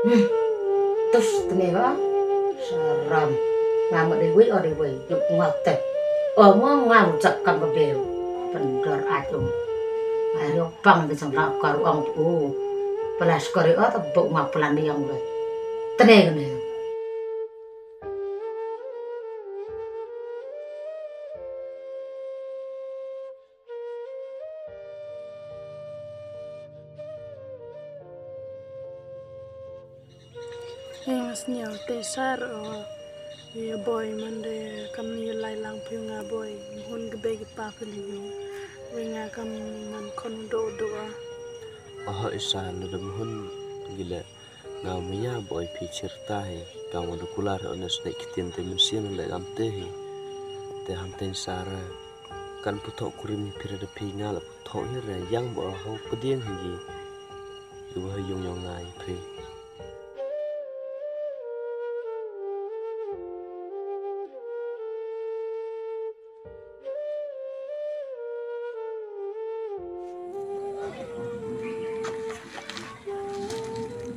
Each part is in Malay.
Terus ternyata seram. Ngamuk dewi, yuk ngotek. Omong ngajak kang kebel. Bener acung. Ayo bang di sana karo ang tu. Pelas kori tebuk ngapelan yang gue. Tenang nih. Mas nyal tesar ya boy mande kam ni lai lang piunga boy hun gebe pa piliu winga kam man kon do do Isan na hun gila ngamanya boy pi cerita he kamu do kular onas nek kitin te mensian le am te te hanten sara kan putok kurim pira de pinga la putok re yang bo ho pediang hi ibu yung yang ngai pre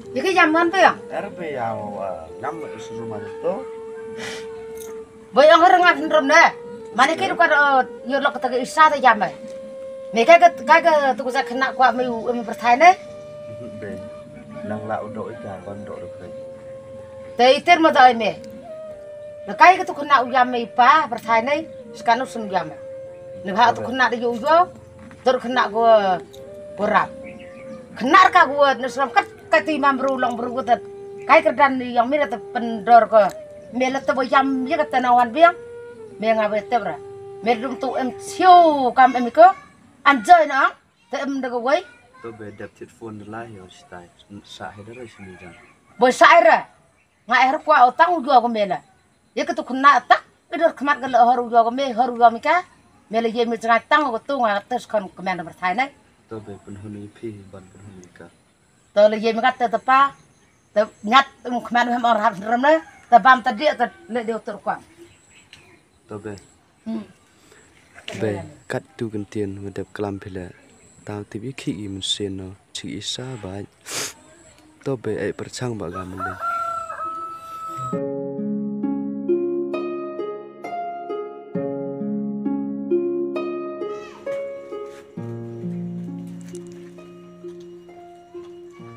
Iki jaman tuh ya? RP ya ngam isi rumah itu. Boy ang harang ngafin rom deh. Mana kira kau yurlok ketemu isa tuh jamai. Mereka kaga tuh saya kena kuat meu pertanyaan deh. Be, nang la udah itu kon udah udah. Teh iter mau tahu me. Nah kaga tuh kena jamai pa pertanyaan sekarang usun jamai. Nah tuh kena di ujo, terus kena gua berat. Kena kah gua nusram ketimam berulang berugut. Kayak kerdan yang mirip pendor ke. Melet tu bayam je kata nawan biang. Mengawe tebra. Medum tu siu kam emiko. Anjay na. Te dago way. to be adapted phone la yo stai sa hedera sini jan Boy saira. Ngai kwa otang ujo ko mela. Ye ketu kena tak gedor kemat gele horu ujo ko me horu ujo mika. Mela ye mi tang ko tu nga tes kon kemen berthai nai. to be penhuni pi ban penhuni ka To le ye mi kat te pa. Te nyat kemen hem orang hab rem ne. Te bam te dia te le de utur kwa. to be be kat tu gentian medap kelam pila tao tibi khi mun sen no chi isa ba to be ai perchang ba ga mun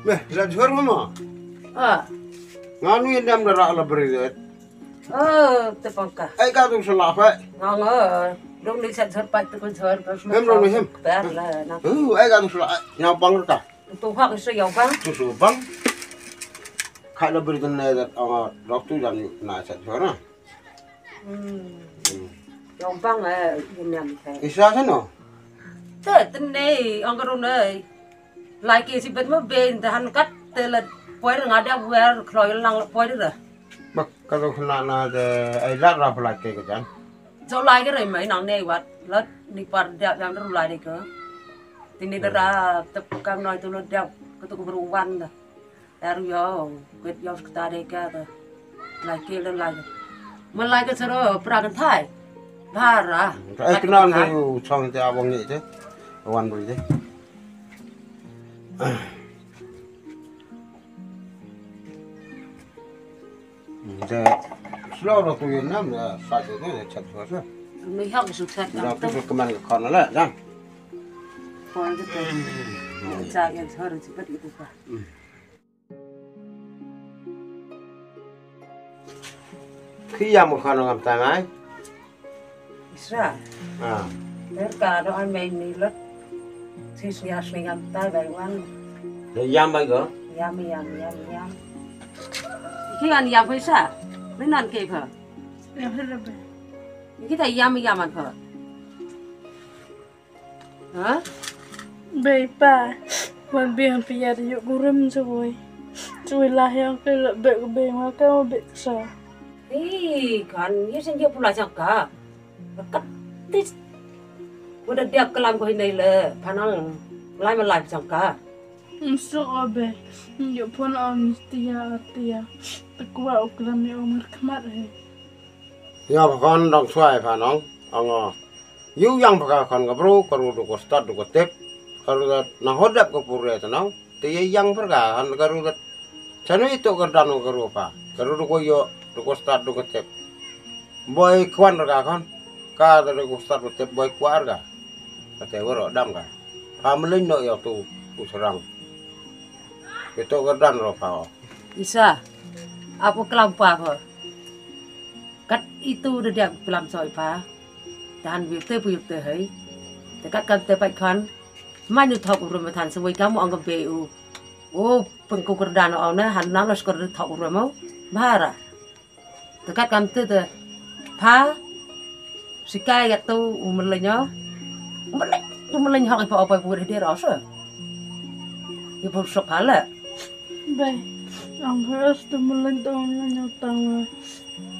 Beh, bisa jual mama. Nganu yang dam darah ala beridet. Te pangka. Kau tu salah apa? Ngang dong ni sat sat pat tu sat pas. Hem dong ni hem. Ber la na. Kau tu salah. Nyabang tu. Tu hak isu yang bang. Susu bang. Kalau beridet ni dat awak doktor jangan nak sat jual na. Yang bang ini am the. Isa sana. Te tene angkaru nei. Like si bet mo ben tahan kat te la poir ngada wer kroil lang poir da. Bak kalau kena ada ailat rap lagi ke jan. So like cái mấy nang nei wat lat ni par dia yang ru lai ke. Tini dara tep kang noi tu lo dia ke tu beru wan da. Daru yo kwet yo skta de ka da. Like ke lan like. Man like ke sero pra kan thai. Bara. Kenal tu chong dia abang ni je. Wan beri je. Jadi, selalu tu yang nam ya sahaja ni chat suara. Ni hak su chat Dah da. tu keman ke kanan lah, jan. Poir ke tu. Cha yang sero si bet itu ka. Kia mau kanan ngam tangai. Isra. Ah, Ka do ai mai ni lat. Si sia ngam tai bai wan. yang baik ke? Yam. Iki kan yam phe sa. Ni nan ke pha. ya herabe Iki ta yam an pha. Ha? be pa wan biang pia de yuk gurum cuy cuy lah yang ke be be ma ka be sa Kan ye sen ye pula jaka. Kat tis. Udah dia kelam ko hinai le. Panang lai man lai jaka. so abe yuk pun om tia tekwa ukram ni umur kemat he Ya, bahkan dong suai panong, angah. You yang bahkan kabru, karu du kostat du kotep, karu dat nahodap ke pura tanau, te yang pergahan karu dat Chanu itu kerdano kerupa. Kerudu ko yo do ko start do ko tep. Boy kwan ra kan. Ka do ko start do tep boy keluarga. Kate woro dam ka. Pamelin no yo tu serang. Itu kerdan ro pa. Isa. Apa kelampa apa? Kat itu udah dia pelam soi pa. Dan việc tới ấy. Thì các con tới bạch con. Mai nu thọc rồi mà thành soi kamu anggap BU. Oh, pengkukerdan ona han nang los ker thọc rồi mau. Bara. Thì các con tới pa. Sikai gatu umelenyo. Umelenyo học apa buat dia rasa. Ibu sok hala. Baik, ang harus temelan tahun lang tang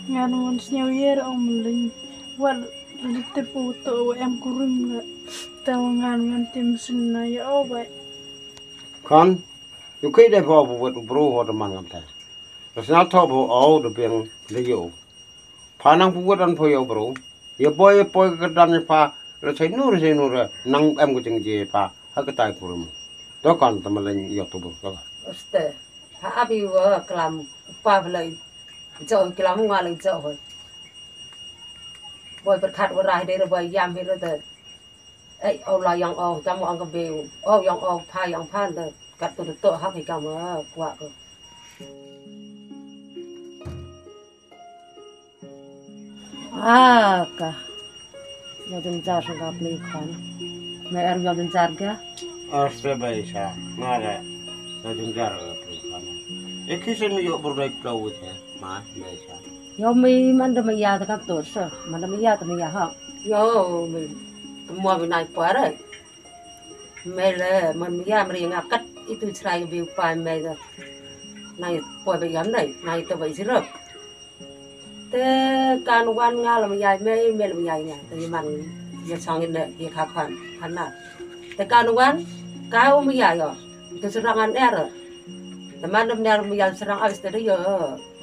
ngan once new year ang meling wal lite puto em kuring la tawangan tim sinaya oh baik. Kan yu kai dai po bu bro ho de man ngam ta. Terus na to bo au de beng le yo. Panang bu dan po yo bro. Ye boy kerdan pa le sai nur nang em ko jeng je pa ha ka tai kurum. To kan temelan yo to bu. Oste, abi wa kelam pa belai jauh kelam ngalang jauh. Boy berkat warai dari boy yam itu tu. Allah yang kamu anggap beu. Yang pa yang pan tu. Kat tu hak kamu kuat ke. Kah. Yang jar sudah beli kan. Mai yang jar ke? Oste bai sa. Ngara. Na jungjar kan. Ekisen yo berdai kau je. Ma bai sa. Yo mi man da ya ta kap to so. Man da ya ta ya ha. Yo mi mua mi nai pa rồi. Mele man ya mri ngakat itu cerai bi pa me da. Nai po be yam nai, nai to bai sirap. Te kan wan nga la mi ya me le mi ya nya. Te man ya sangin de ya kha khan na. Te kan wan kau mi ya yo. Itu serangan era. Teman benar yang serang abis tadi ya,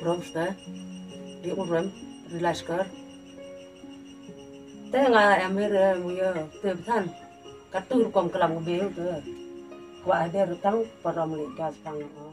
bros dah. Di urem, di laskar. Tengah emir ya, teman. Katur kom kelam bel tu. Kuat ada rutang pada mereka sekarang.